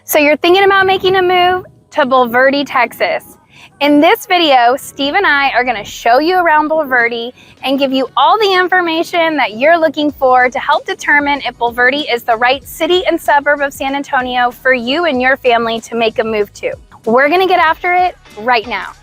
So you're thinking about making a move to Bulverde, Texas. In this video, Steve and I are going to show you around Bulverde and give you all the information that you're looking for to help determine if Bulverde is the right city and suburb of San Antonio for you and your family to make a move to. We're going to get after it right now.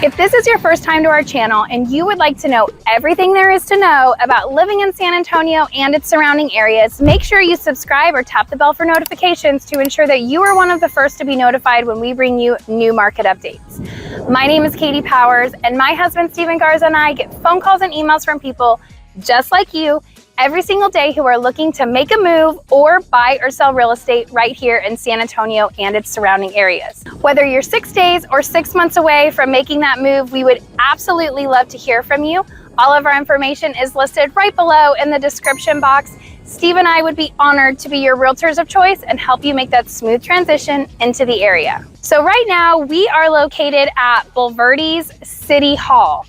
If this is your first time to our channel and you would like to know everything there is to know about living in San Antonio and its surrounding areas, make sure you subscribe or tap the bell for notifications to ensure that you are one of the first to be notified when we bring you new market updates. My name is Katie Powers, and my husband Steven Garza and I get phone calls and emails from people just like you every single day who are looking to make a move or buy or sell real estate right here in San Antonio and its surrounding areas. Whether you're 6 days or 6 months away from making that move, we would absolutely love to hear from you. All of our information is listed right below in the description box. Steve and I would be honored to be your realtors of choice and help you make that smooth transition into the area. So right now we are located at Bulverde's City Hall.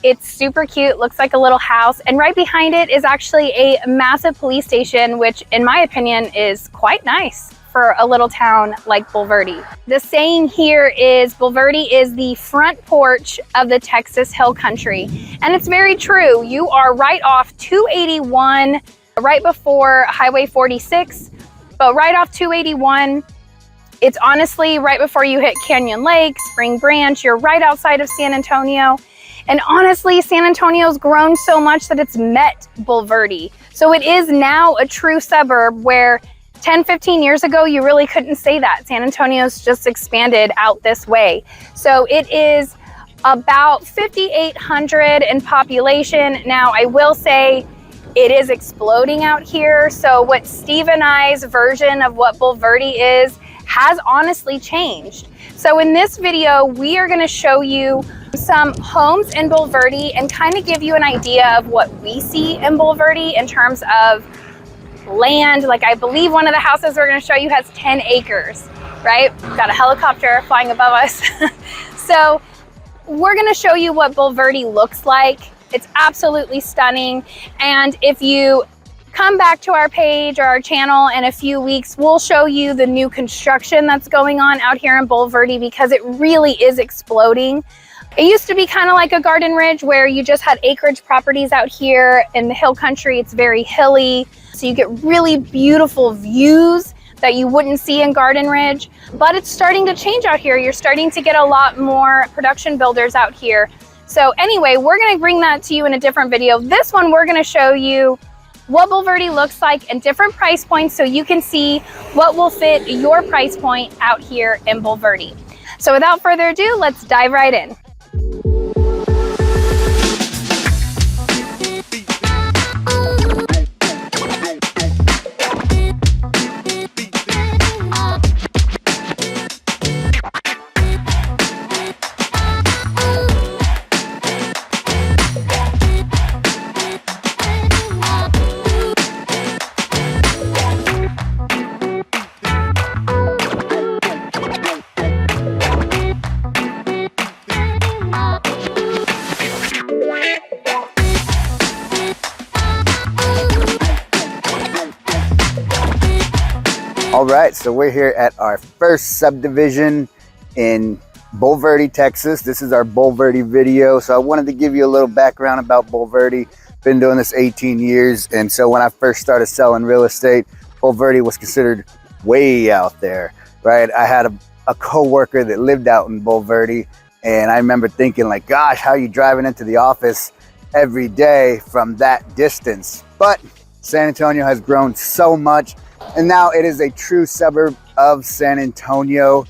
It's super cute, looks like a little house, and right behind it is actually a massive police station, which in my opinion is quite nice for a little town like Bulverde. The saying here is Bulverde is the front porch of the Texas Hill Country, and it's very true. You are right off 281, right before Highway 46, but right off 281, it's honestly right before you hit Canyon Lake, Spring Branch. You're right outside of San Antonio. And honestly, San Antonio's grown so much that it's met Bulverde. So it is now a true suburb where 10, 15 years ago, you really couldn't say that. San Antonio's just expanded out this way. So it is about 5,800 in population. Now, I will say it is exploding out here. So what Steve and I's version of what Bulverde is has honestly changed. So in this video, we are gonna show you some homes in Bulverde and kind of give you an idea of what we see in Bulverde in terms of land. Like I believe one of the houses we're gonna show you has 10 acres, right? We've got a helicopter flying above us. So we're gonna show you what Bulverde looks like. It's absolutely stunning. And if you come back to our page or our channel in a few weeks, we'll show you the new construction that's going on out here in Bulverde because it really is exploding. It used to be kind of like a Garden Ridge where you just had acreage properties out here in the hill country. It's very hilly, so you get really beautiful views that you wouldn't see in Garden Ridge, but it's starting to change out here. You're starting to get a lot more production builders out here. So anyway, we're gonna bring that to you in a different video. This one, we're gonna show you what Bulverde looks like and different price points so you can see what will fit your price point out here in Bulverde. So without further ado, let's dive right in. All right, so we're here at our first subdivision in Bulverde, Texas. This is our Bulverde video. So I wanted to give you a little background about Bulverde. Been doing this 18 years. And so when I first started selling real estate, Bulverde was considered way out there, right? I had a co-worker that lived out in Bulverde. And I remember thinking like, gosh, how are you driving into the office every day from that distance? But San Antonio has grown so much. And now it is a true suburb of San Antonio.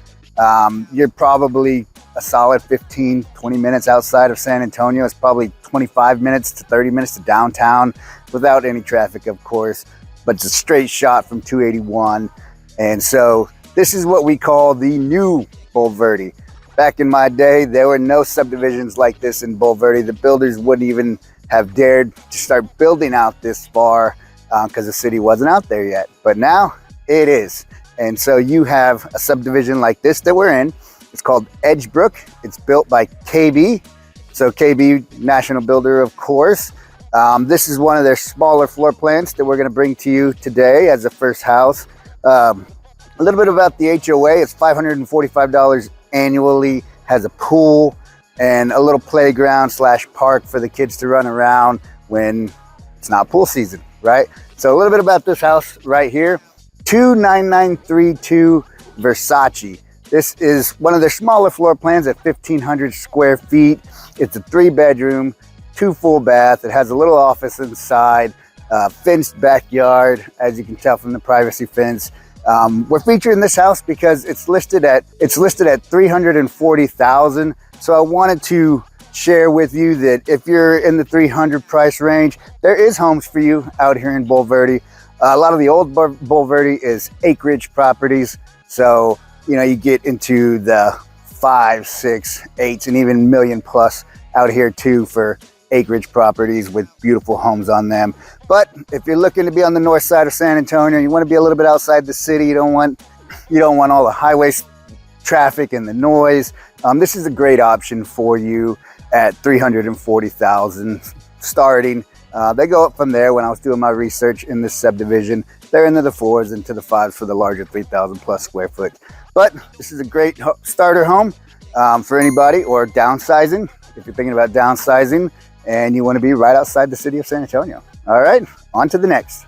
You're probably a solid 15, 20 minutes outside of San Antonio. It's probably 25 minutes to 30 minutes to downtown without any traffic, of course, but it's a straight shot from 281. And so this is what we call the new Bulverde. Back in my day, there were no subdivisions like this in Bulverde. The builders wouldn't even have dared to start building out this far because the city wasn't out there yet. But now it is. And so you have a subdivision like this that we're in. It's called Edgebrook. It's built by KB. So KB, national builder, of course. This is one of their smaller floor plans that we're going to bring to you today as the first house. A little bit about the HOA. It's $545 annually, has a pool and a little playground / park for the kids to run around when it's not pool season, right? So a little bit about this house right here. 29932 Versace. This is one of their smaller floor plans at 1,500 square feet. It's a 3-bedroom, 2 full bath. It has a little office inside, fenced backyard, as you can tell from the privacy fence. We're featuring this house because it's listed at $340,000. So I wanted to share with you that if you're in the 300 price range, there is homes for you out here in Bulverde. A lot of the old Bulverde is acreage properties. So, you know, you get into the 5, 6, 8, and even million plus out here too for acreage properties with beautiful homes on them. But if you're looking to be on the north side of San Antonio, you want to be a little bit outside the city, you don't want all the highway traffic and the noise, this is a great option for you at $340,000 starting. They go up from there. When I was doing my research in this subdivision, they're into the 4s and to the 5s for the larger 3,000 plus square foot. But this is a great starter home for anybody, or downsizing if you're thinking about downsizing and you want to be right outside the city of San Antonio. All right, on to the next.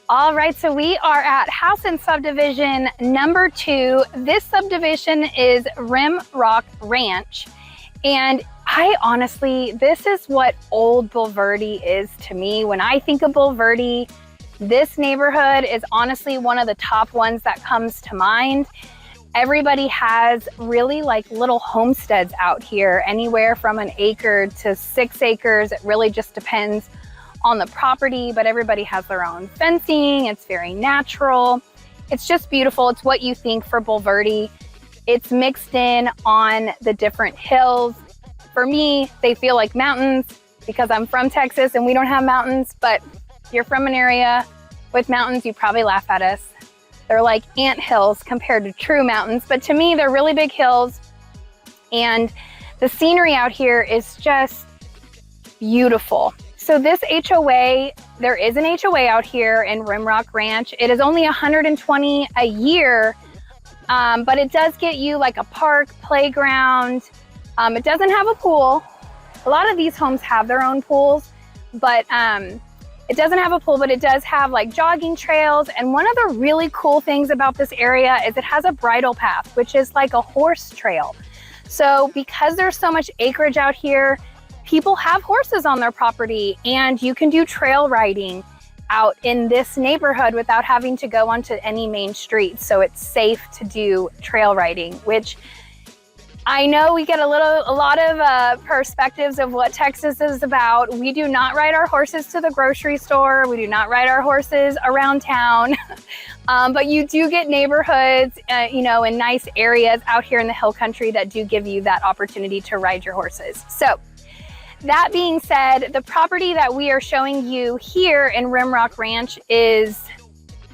All right, so we are at house and subdivision number 2. This subdivision is Rim Rock Ranch. And this is what old Bulverde is to me. When I think of Bulverde, this neighborhood is honestly one of the top ones that comes to mind. Everybody has really like little homesteads out here, anywhere from an acre to 6 acres. It really just depends on the property, but everybody has their own fencing. It's very natural. It's just beautiful. It's what you think for Bulverde. It's mixed in on the different hills. For me, they feel like mountains because I'm from Texas and we don't have mountains, but if you're from an area with mountains, you probably laugh at us. They're like ant hills compared to true mountains, but to me, they're really big hills. And the scenery out here is just beautiful. So this HOA, there is an HOA out here in Rim Rock Ranch. It is only $120 a year, but it does get you like a park, playground. It doesn't have a pool. A lot of these homes have their own pools, but it doesn't have a pool, but it does have like jogging trails. And one of the really cool things about this area is it has a bridle path, which is like a horse trail. So because there's so much acreage out here, people have horses on their property, and you can do trail riding out in this neighborhood without having to go onto any main streets. So it's safe to do trail riding, which I know we get a lot of perspectives of what Texas is about. We do not ride our horses to the grocery store. We do not ride our horses around town. But you do get neighborhoods, in nice areas out here in the hill country that do give you that opportunity to ride your horses. So that being said, the property that we are showing you here in Rim Rock Ranch is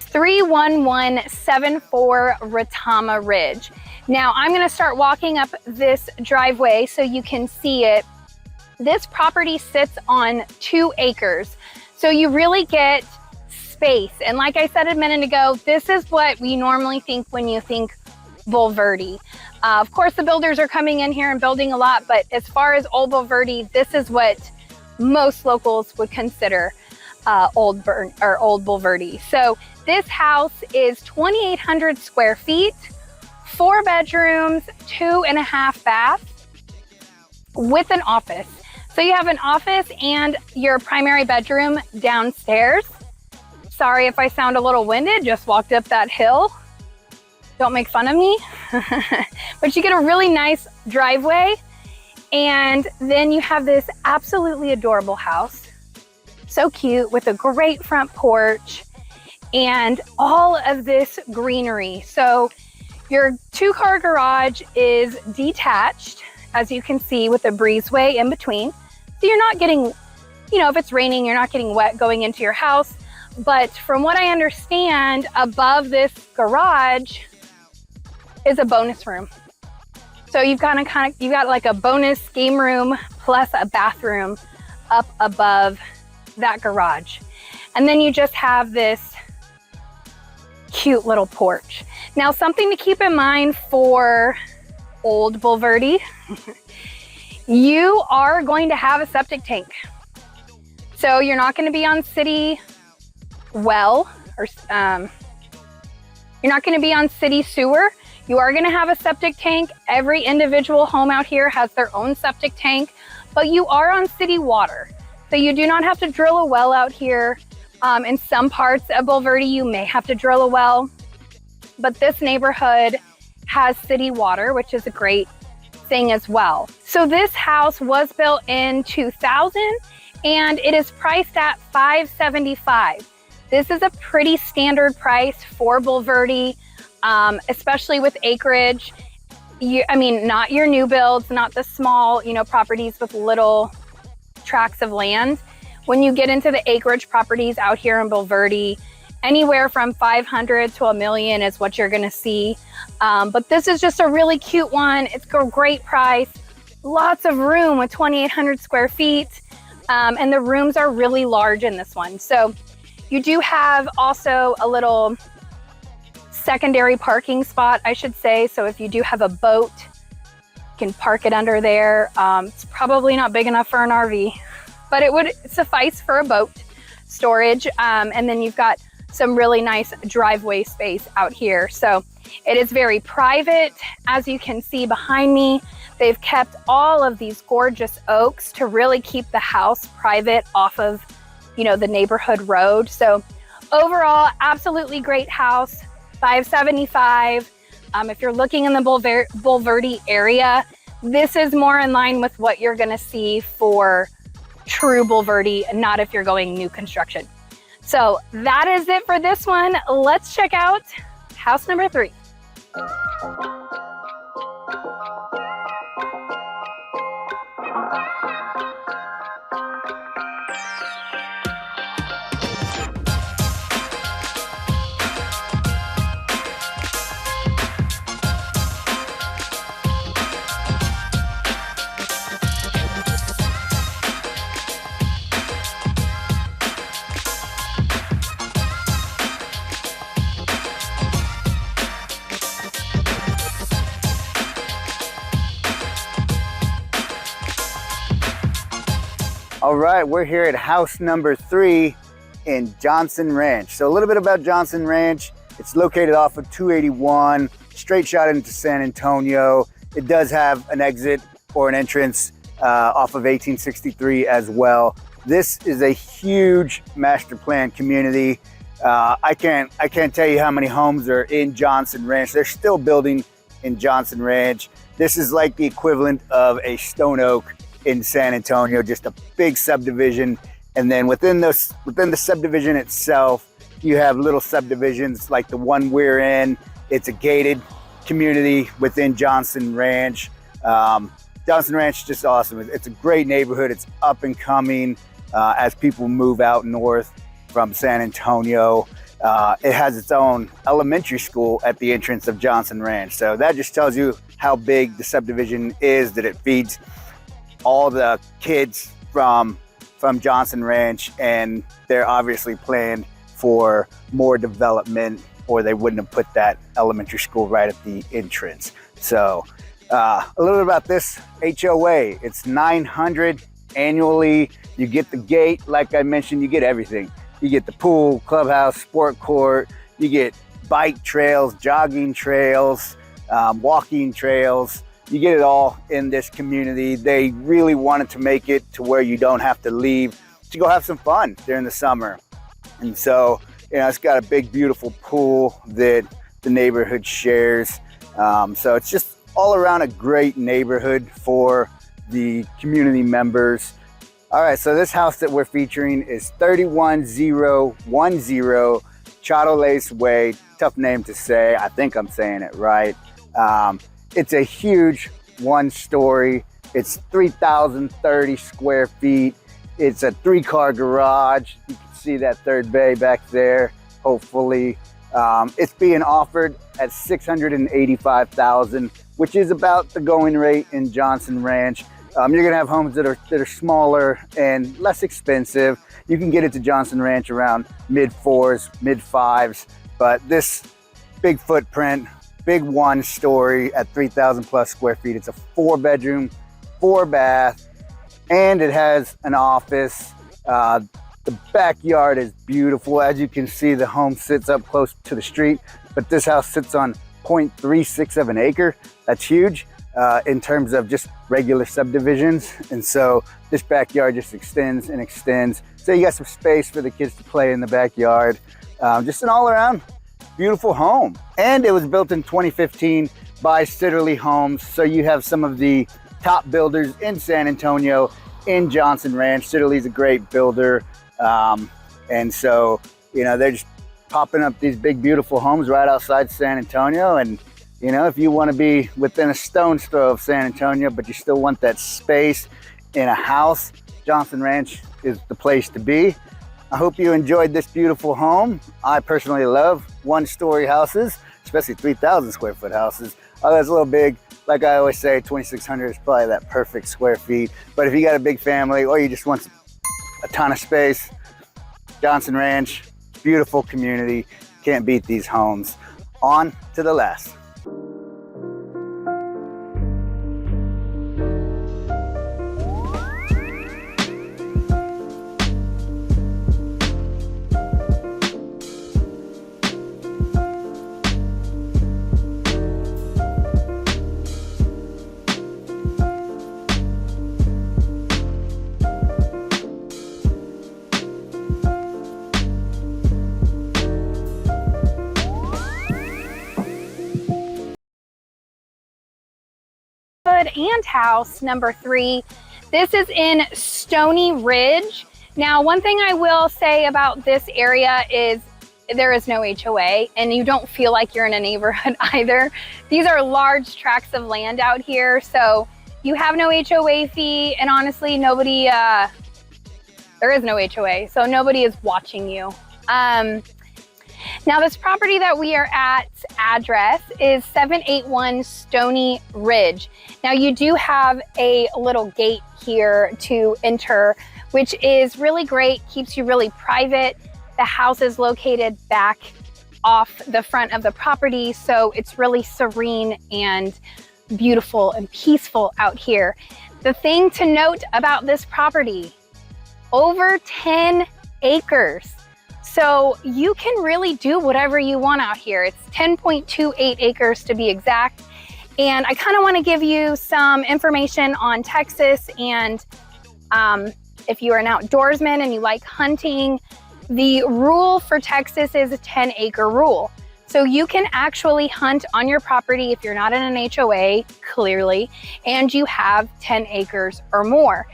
31174 Retama Ridge. Now I'm going to start walking up this driveway so you can see it. This property sits on 2 acres, so you really get space. And like I said a minute ago, this is what we normally think when you think Bulverde. Of course, the builders are coming in here and building a lot, but as far as old Bulverde, this is what most locals would consider old Bulverde. So this house is 2,800 square feet, 4 bedrooms, 2.5 baths with an office. So you have an office and your primary bedroom downstairs. Sorry if I sound a little winded, just walked up that hill. Don't make fun of me. But you get a really nice driveway, and then you have this absolutely adorable house. So cute, with a great front porch and all of this greenery. So your 2-car garage is detached, as you can see, with a breezeway in between. So you're not getting, if it's raining, you're not getting wet going into your house. But from what I understand, above this garage is a bonus room. So you've got like a bonus game room plus a bathroom up above that garage. And then you just have this cute little porch. Now, something to keep in mind for old Bulverde, you are going to have a septic tank. So you're not going to be on city well, or you're not going to be on city sewer. You are going to have a septic tank. Every individual home out here has their own septic tank, but you are on city water. So you do not have to drill a well out here. In some parts of Bulverde, you may have to drill a well, but this neighborhood has city water, which is a great thing as well. So this house was built in 2000 and it is priced at $575,000. This is a pretty standard price for Bulverde, especially with acreage. Not your new builds, not the small, properties with little tracts of land. When you get into the acreage properties out here in Bulverde, anywhere from 500 to $1 million is what you're gonna see. But this is just a really cute one. It's a great price. Lots of room with 2,800 square feet. And the rooms are really large in this one. So you do have also a little secondary parking spot, I should say. So if you do have a boat, you can park it under there. It's probably not big enough for an RV, but it would suffice for a boat storage. And then you've got some really nice driveway space out here. So it is very private. As you can see behind me, they've kept all of these gorgeous oaks to really keep the house private off of, the neighborhood road. So overall, absolutely great house, $575,000. If you're looking in the Bulverde area, this is more in line with what you're gonna see for true Bulverde, not if you're going new construction. So that is it for this one. Let's check out house number 3. All right, we're here at house number 3 in Johnson Ranch. So a little bit about Johnson Ranch. It's located off of 281, straight shot into San Antonio. It does have an exit or an entrance off of 1863 as well. This is a huge master plan community. I can't tell you how many homes are in Johnson Ranch. They're still building in Johnson Ranch. This is like the equivalent of a Stone Oak in San Antonio, just a big subdivision. And then within the subdivision itself, you have little subdivisions like the one we're in. It's a gated community within Johnson Ranch. Johnson Ranch is just awesome. It's a great neighborhood. It's up and coming as people move out north from San Antonio. It has its own elementary school at the entrance of Johnson Ranch. So that just tells you how big the subdivision is, that it feeds all the kids from Johnson Ranch, and they're obviously planned for more development, or they wouldn't have put that elementary school right at the entrance. So a little bit about this HOA. It's $900 annually. You get the gate, like I mentioned, you get everything. You get the pool, clubhouse, sport court, you get bike trails, jogging trails, walking trails. You get it all in this community. They really wanted to make it to where you don't have to leave to go have some fun during the summer. And so, it's got a big, beautiful pool that the neighborhood shares. So it's just all around a great neighborhood for the community members. All right, so this house that we're featuring is 31010 Charolais Way. Tough name to say. I think I'm saying it right. It's a huge one-story. It's 3,030 square feet. It's a 3-car garage. You can see that third bay back there, hopefully. It's being offered at $685,000, which is about the going rate in Johnson Ranch. You're gonna have homes that are smaller and less expensive. You can get it to Johnson Ranch around mid-4s, mid-5s, but this big footprint, big one-story at 3,000 plus square feet. It's a 4-bedroom, 4-bath, and it has an office. The backyard is beautiful. As you can see, the home sits up close to the street, but this house sits on 0.36 of an acre. That's huge in terms of just regular subdivisions. And so this backyard just extends and extends. So you got some space for the kids to play in the backyard. Just an all-around beautiful home. And it was built in 2015 by Sidderly Homes. So you have some of the top builders in San Antonio in Johnson Ranch. Sidderly's a great builder. And so, you know, they're just popping up these big, beautiful homes right outside San Antonio. And, you know, if you want to be within a stone's throw of San Antonio, but you still want that space in a house, Johnson Ranch is the place to be. I hope you enjoyed this beautiful home. I personally love one-story houses, especially 3,000 square foot houses. Oh, that's a little big. Like I always say, 2,600 is probably that perfect square feet. But if you got a big family or you just want a ton of space, Johnson Ranch, beautiful community. Can't beat these homes. On to the last. And house number 3. This is in Stoney Ridge. Now, one thing I will say about this area is there is no HOA, and you don't feel like you're in a neighborhood either. These are large tracts of land out here, so you have no HOA fee, and honestly, nobody, there is no HOA, so nobody is watching you. Now, this property that we are at address is 781 Stoney Ridge. Now, you do have a little gate here to enter, which is really great, keeps you really private. The house is located back off the front of the property, so it's really serene and beautiful and peaceful out here. The thing to note about this property, over 10 acres. So you can really do whatever you want out here. It's 10.28 acres to be exact. And I kind of want to give you some information on Texas, and if you are an outdoorsman and you like hunting, the rule for Texas is a 10-acre rule. So you can actually hunt on your property if you're not in an HOA, clearly, and you have 10 acres or more.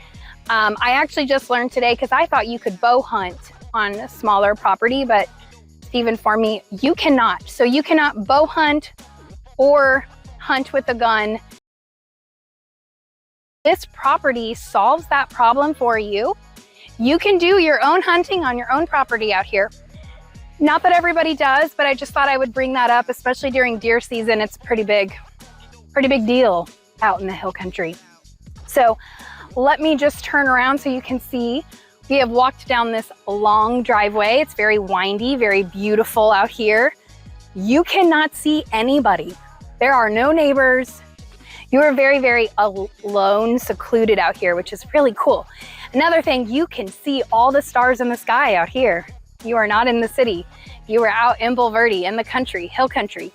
I actually just learned today, because I thought you could bow hunt on a smaller property, but Steve informed me you cannot. So you cannot bow hunt or hunt with a gun. This property solves that problem for you. You can do your own hunting on your own property out here. Not that everybody does, but I just thought I would bring that up, especially during deer season. It's a pretty big deal out in the hill country. So let me just turn around so you can see. We have walked down this long driveway. It's very windy, very beautiful out here. You cannot see anybody. There are no neighbors. You are very, very alone, secluded out here, which is really cool. Another thing, you can see all the stars in the sky out here. You are not in the city. You are out in Bulverde, in the country, hill country.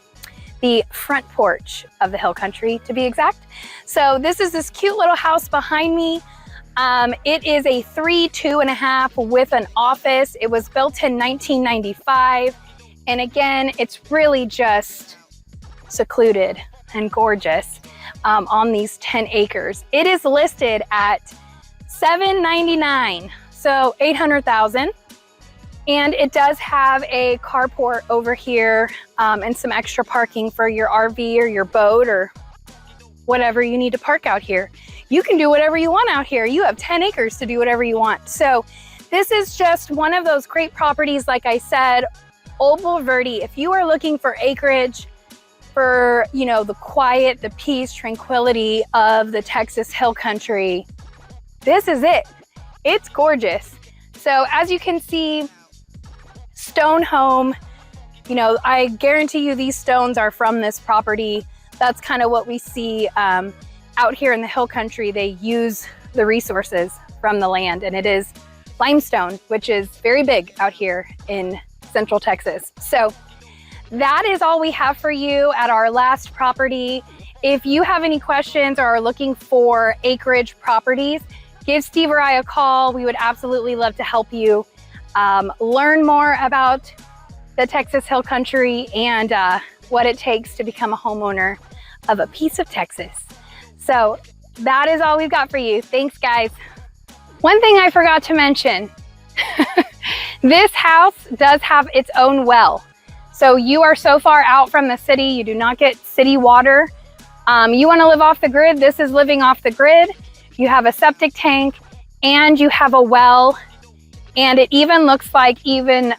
The front porch of the hill country, to be exact. So this is this cute little house behind me. It is a 3, 2.5 with an office. It was built in 1995. And again, it's really just secluded and gorgeous on these 10 acres. It is listed at $799, so $800,000. And it does have a carport over here and some extra parking for your RV or your boat or whatever you need to park out here. You can do whatever you want out here. You have 10 acres to do whatever you want. So this is just one of those great properties, like I said, Old Bulverde. If you are looking for acreage for, you know, the quiet, the peace, tranquility of the Texas hill country, this is it. It's gorgeous. So as you can see, stone home, you know, I guarantee you these stones are from this property. That's kind of what we see out here in the hill country. They use the resources from the land, and it is limestone, which is very big out here in Central Texas. So that is all we have for you at our last property. If you have any questions or are looking for acreage properties, give Steve or I a call. We would absolutely love to help you learn more about the Texas hill country and what it takes to become a homeowner of a piece of Texas. So that is all we've got for you. Thanks, guys. One thing I forgot to mention, this house does have its own well. So you are so far out from the city, you do not get city water. You want to live off the grid, this is living off the grid. You have a septic tank and you have a well. And it even looks like, even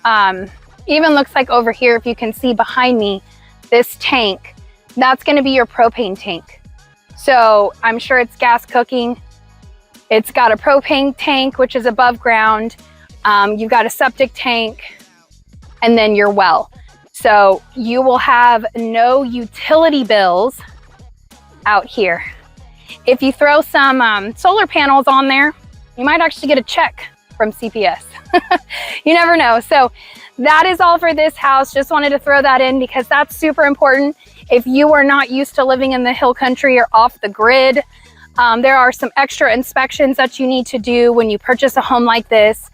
looks like over here, if you can see behind me, this tank, that's going to be your propane tank. So I'm sure it's gas cooking. It's got a propane tank, which is above ground. You've got a septic tank and then your well. So you will have no utility bills out here. If you throw some solar panels on there, you might actually get a check from CPS. You never know. So that is all for this house. Just wanted to throw that in because that's super important. If you are not used to living in the hill country or off the grid, there are some extra inspections that you need to do when you purchase a home like this.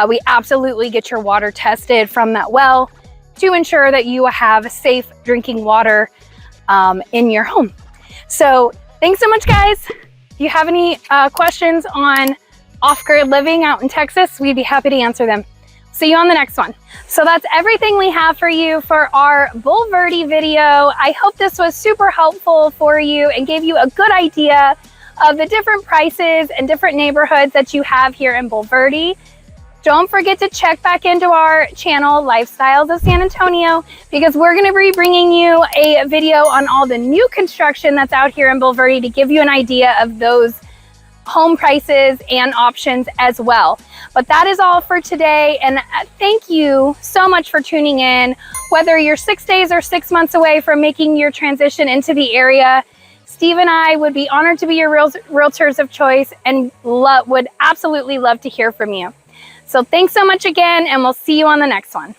We absolutely get your water tested from that well to ensure that you have safe drinking water in your home. So thanks so much, guys. If you have any questions on off-grid living out in Texas, we'd be happy to answer them. See you on the next one. So that's everything we have for you for our Bulverde video. I hope this was super helpful for you and gave you a good idea of the different prices and different neighborhoods that you have here in Bulverde. Don't forget to check back into our channel, Lifestyles of San Antonio, because we're going to be bringing you a video on all the new construction that's out here in Bulverde to give you an idea of those home prices and options as well. But that is all for today, and thank you so much for tuning in. Whether you're 6 days or 6 months away from making your transition into the area, Steve and I would be honored to be your realtors of choice and would absolutely love to hear from you. So thanks so much again, and we'll see you on the next one.